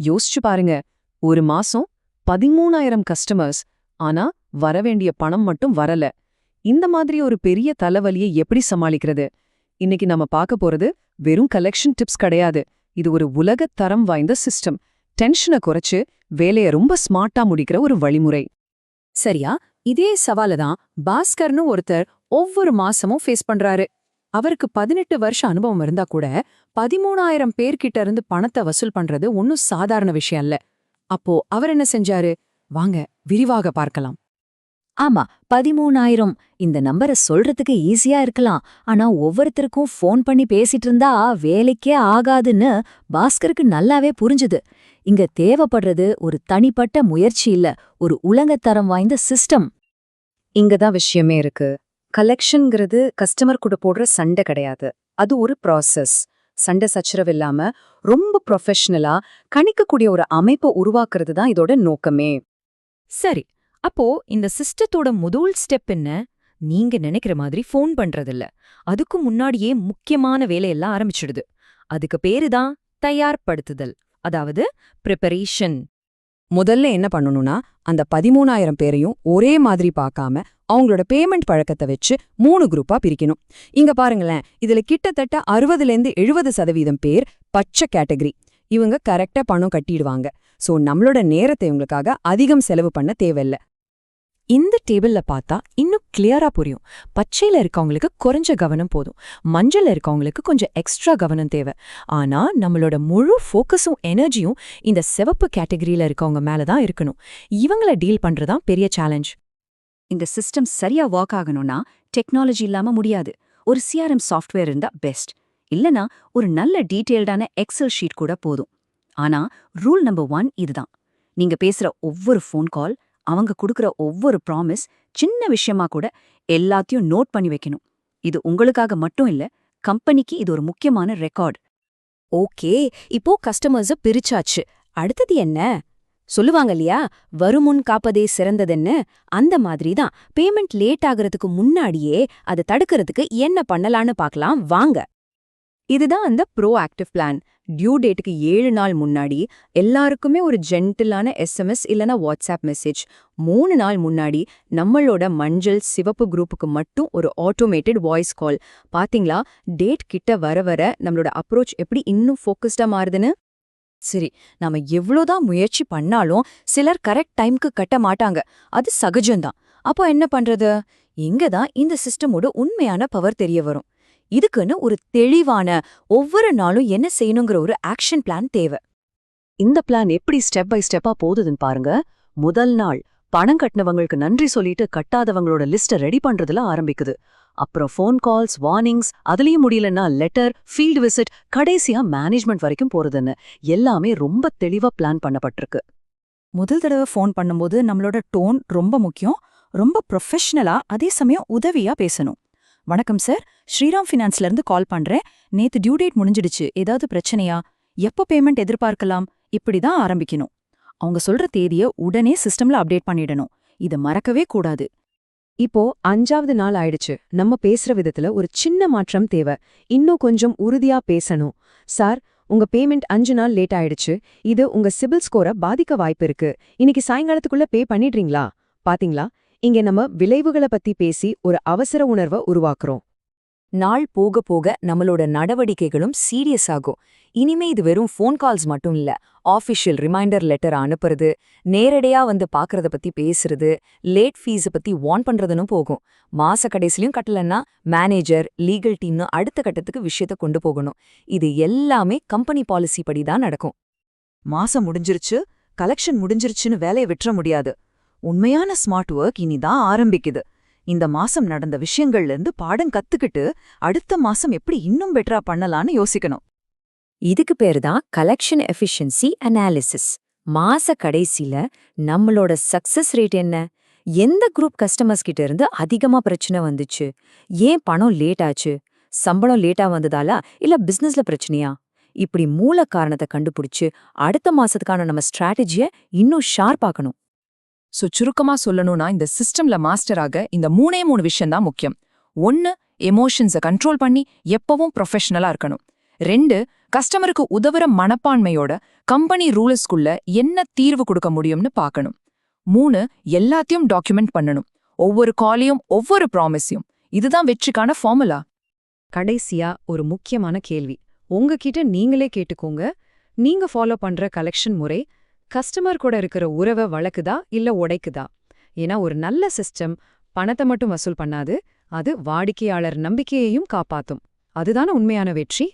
யோசிச்சு பாருங்க, ஒரு மாசம் 13,000 கஸ்டமர்ஸ், ஆனா வரவேண்டிய பணம் மட்டும் வரல. இந்த மாதிரி ஒரு பெரிய தலைவலியை எப்படி சமாளிக்கிறது? இன்னைக்கு நம்ம பார்க்க போறது வெறும் கலெக்ஷன் டிப்ஸ் கிடையாது. இது ஒரு உலகத் தரம் வாய்ந்த சிஸ்டம். டென்ஷனை குறைச்சு வேலையை ரொம்ப ஸ்மார்ட்டா முடிக்கிற ஒரு வழிமுறை. சரியா, இதே சவால தான் பாஸ்கர்னு ஒருத்தர் ஒவ்வொரு மாசமும் ஃபேஸ் பண்றாரு. அவருக்கு 18 வருஷம் அனுபவம் இருந்தா கூட 13,000 பேர்கிட்ட இருந்து பணத்தை வசூல் பண்றது ஒன்னும் சாதாரண விஷயம் இல்ல. அப்போ அவர் என்ன செஞ்சாரு? வாங்க விரிவாக பார்க்கலாம். ஆமா, 13,000 இந்த நம்பரை சொல்றதுக்கு ஈஸியா இருக்கலாம். ஆனா ஒவ்வொருத்தருக்கும் ஃபோன் பண்ணி பேசிட்டு இருந்தா வேலைக்கே ஆகாதுன்னு பாஸ்கருக்கு நல்லாவே புரிஞ்சுது. இங்க தேவைப்படுறது ஒரு தனிப்பட்ட முயற்சி இல்ல, ஒரு உலகத்தரம் வாய்ந்த சிஸ்டம். இங்கதான் விஷயமே இருக்கு. கலெக்ஷன்ங்கிறது கஸ்டமர் கூட போடுற சண்டை கிடையாது. அது ஒரு ப்ராசஸ். சண்டை சச்சரவு இல்லாம ரொம்ப ப்ரொஃபஷனலா கணிக்கக்கூடிய ஒரு அமைப்பை உருவாக்குறது தான் இதோட நோக்கமே. சரி, அப்போ இந்த சிஸ்டத்தோட முதல் ஸ்டெப் என்ன? நீங்க நினைக்கிற மாதிரி ஃபோன் பண்றதில்ல. அதுக்கு முன்னாடியே முக்கியமான வேலையெல்லாம் ஆரம்பிச்சிடுது. அதுக்கு பேருதான் தயார்படுத்துதல், அதாவது ப்ரிப்பரேஷன். முதல்ல என்ன பண்ணணும்னா, அந்த 13,000 பேரையும் ஒரே மாதிரி பார்க்காம அவங்களோட பேமெண்ட் பழக்கத்தை வச்சு 3 குரூப்பா பிரிக்கணும். இங்க பாருங்களேன், இதுல கிட்டத்தட்ட 60-70% பேர் பச்சை கேட்டகரி. இவங்க கரெக்டா பணம் கட்டிடுவாங்க. சோ நம்மளோட நேரத்தை இவங்களுக்காக அதிகம் செலவு பண்ண தேவையில்ல. இந்த டேபிள்ல பார்த்தா இன்னும் கிளியரா புரியும். பச்சையில இருக்கவங்களுக்கு குறைஞ்ச கவனம் போதும், மஞ்சள்ல இருக்கவங்களுக்கு கொஞ்சம் எக்ஸ்ட்ரா கவனம் தேவை. ஆனா நம்மளோட முழு ஃபோக்கஸும் எனர்ஜியும் இந்த சிவப்பு கேட்டகரியில இருக்கவங்க மேலதான் இருக்கணும். இவங்கள டீல் பண்றதான் பெரிய சேலஞ்ச். இந்த சிஸ்டம் சரியா ஒர்க் ஆகணும்னா டெக்னாலஜி இல்லாம முடியாது. ஒரு சிஆர்எம் சாஃப்ட்வேர் இருந்தா பெஸ்ட். இல்லனா ஒரு நல்ல டீடைல்டான எக்ஸல் ஷீட் கூட போதும். ஆனா ரூல் நம்பர் 1 இதுதான். நீங்க பேசுற ஒவ்வொரு ஃபோன் கால், அவங்க கொடுக்கற ஒவ்வொரு ப்ராமிஸ், சின்ன விஷயமா கூட எல்லாத்தையும் நோட் பண்ணி வைக்கணும். இது உங்களுக்காக மட்டும் இல்ல, கம்பெனிக்கு இது ஒரு முக்கியமான ரெக்கார்ட். ஓகே, இப்போ கஸ்டமர்ஸ பிரிச்சாச்சு. அடுத்தது என்ன? சொல்லுவாங்க இல்லையா, வருமுன் காப்பதே சிறந்ததுன்னு. அந்த மாதிரி தான் பேமெண்ட் லேட் ஆகுறதுக்கு முன்னாடியே அதை தடுக்கிறதுக்கு என்ன பண்ணலான்னு பார்க்கலாம் வாங்க. இதுதான் அந்த ப்ரோ ஆக்டிவ் பிளான். டியூ டேட்டுக்கு 7 நாள் முன்னாடி எல்லாருக்குமே ஒரு ஜென்டிலான எஸ்எம்எஸ் இல்லனா வாட்ஸ்அப் மெசேஜ். 3 நாள் முன்னாடி நம்மளோட மஞ்சள் சிவப்பு குரூப்புக்கு மட்டும் ஒரு ஆட்டோமேட்டட் வாய்ஸ் கால். பாத்தீங்களா, டேட் கிட்ட வர வர நம்மளோட அப்ரோச் எப்படி இன்னும் ஃபோக்கஸ்டா மாறுதுன்னு. சரி, நாம எவ்வளோதான் முயற்சி பண்ணாலும் சிலர் கரெக்ட் டைம்க்கு கட்ட மாட்டாங்க. அது சகஜம்தான். அப்போ என்ன பண்றது? இங்கதான் இந்த சிஸ்டமோட உண்மையான பவர் தெரிய வரும். இதுக்குன்னு ஒரு தெளிவான, ஒவ்வொரு நாளும் என்ன செய்யணுங்கிற ஒரு ஆக்ஷன் பிளான் தேவை. இந்த பிளான் எப்படி ஸ்டெப் பை ஸ்டெப்பா போகுதுன்னு பாருங்க. முதல் நாள் பணம் கட்டினவங்களுக்கு நன்றி சொல்லிட்டு கட்டாதவங்களோட லிஸ்ட்டை ரெடி பண்றதுல ஆரம்பிக்குது. அப்புறம் ஃபோன் கால்ஸ், வார்னிங்ஸ், அதுலயும் முடியலன்னா லெட்டர், ஃபீல்டு விசிட், கடைசியா மேனேஜ்மெண்ட் வரைக்கும் போறதுன்னு எல்லாமே ரொம்ப தெளிவா பிளான் பண்ணப்பட்டிருக்கு. முதல் தடவை ஃபோன் பண்ணும்போது நம்மளோட டோன் ரொம்ப முக்கியம். ரொம்ப ப்ரொஃபஷனலா, அதே சமயம் உதவியா பேசணும். வணக்கம் சார், ஸ்ரீராம் ஃபினான்ஸ்ல இருந்து கால் பண்றேன். நேத்து டியூ டேட் முடிஞ்சிடுச்சு, ஏதாவது பிரச்சனையா? எப்போ பேமெண்ட் எதிர்பார்க்கலாம்? இப்படிதான் ஆரம்பிக்கணும். அவங்க சொல்ற தேதியை உடனே சிஸ்டம்ல அப்டேட் பண்ணிடணும். இதை மறக்கவே கூடாது. இப்போ 5வது நாள் ஆயிடுச்சு. நம்ம பேசுற விதத்துல ஒரு சின்ன மாற்றம் தேவை. இன்னும் கொஞ்சம் உறுதியா பேசணும். சார், உங்க பேமெண்ட் 5 நாள் லேட் ஆயிடுச்சு. இது உங்க சிபில் ஸ்கோரை பாதிக்க வாய்ப்பு இருக்கு. இன்னைக்கு சாயங்காலத்துக்குள்ள பே பண்ணிடுறீங்களா? பாத்தீங்களா, இங்க நம்ம விளைவுகளை பத்தி பேசி ஒரு அவசர உணர்வை உருவாக்குறோம். நாள் போக போக நம்மளோட நடவடிக்கைகளும் சீரியஸ் ஆகும். இனிமே இது வெறும் ஃபோன் கால்ஸ் மட்டும் இல்ல, ஆஃபிஷியல் ரிமைண்டர் லெட்டர் அனுப்புறது, நேரடியா வந்து பாக்குறத பத்தி பேசுறது, லேட் ஃபீஸ பத்தி வார்ன் பண்றதுன்னு போகும். மாச கடைசிலையும் கட்டலன்னா மேனேஜர், லீகல் டீம்னு அடுத்த கட்டத்துக்கு விஷயத்த கொண்டு போகணும். இது எல்லாமே கம்பெனி பாலிசி படி தான் நடக்கும். மாசம் முடிஞ்சிருச்சு, கலெக்ஷன் முடிஞ்சிருச்சுன்னு வேலையை விட்டுற முடியாது. உண்மையான ஸ்மார்ட் ஒர்க் இனிதான் ஆரம்பிக்குது. இந்த மாசம் நடந்த விஷயங்கள்ல இருந்து பாடம் கத்துக்கிட்டு அடுத்த மாசம் எப்படி இன்னும் பெட்டரா பண்ணலான்னு யோசிக்கணும். இதுக்கு பேரு தான் கலெக்ஷன் எஃபிஷியன்சி அனாலிசிஸ். மாச கடைசியில நம்மளோட சக்சஸ் ரேட் என்ன? எந்த குரூப் கஸ்டமர்ஸ் கிட்ட இருந்து அதிகமா பிரச்சனை வந்துச்சு? ஏன் பணம் லேட் ஆச்சு? சம்பளம் லேட்டா வந்ததாலா இல்ல பிசினஸ்ல பிரச்சனையா? இப்படி மூல காரணத்தை கண்டுபிடிச்சு அடுத்த மாசத்துக்கான நம்ம ஸ்ட்ராட்டஜிய இன்னும் ஷார்ப்பாக்கணும். சுருக்கமா சொல்லணும்னா, இந்த சிஸ்டம்ல மாஸ்டராக இந்த 3 விஷயம் தான் முக்கியம். 1, எமோஷன்ஸை கண்ட்ரோல் பண்ணி எப்பவும் ப்ரொஃபஷனலா இருக்கணும். 2 கஸ்டமருக்கு உதவுற மனப்பான்மையோட கம்பெனி ரூல்ஸ்குள்ள என்ன தீர்வு கொடுக்க முடியும்னு பார்க்கணும். 3 எல்லாத்தையும் டாக்குமெண்ட் பண்ணணும். ஒவ்வொரு காலையும் ஒவ்வொரு ப்ராமிஸையும். இதுதான் வெற்றிக்கான ஃபார்முலா. கடைசியா ஒரு முக்கியமான கேள்வி உங்ககிட்ட நீங்களே கேட்டுக்கோங்க. நீங்க ஃபாலோ பண்ற கலெக்ஷன் முறை கஸ்டமர் கூட இருக்கிற உறவை வளக்குதா இல்ல உடைக்குதா? ஏன்னா ஒரு நல்ல சிஸ்டம் பணத்தை மட்டும் வசூல் பண்ணாது, அது வாடிக்கையாளர் நம்பிக்கையையும் காப்பாத்தும். அதுதான உண்மையான வெற்றி.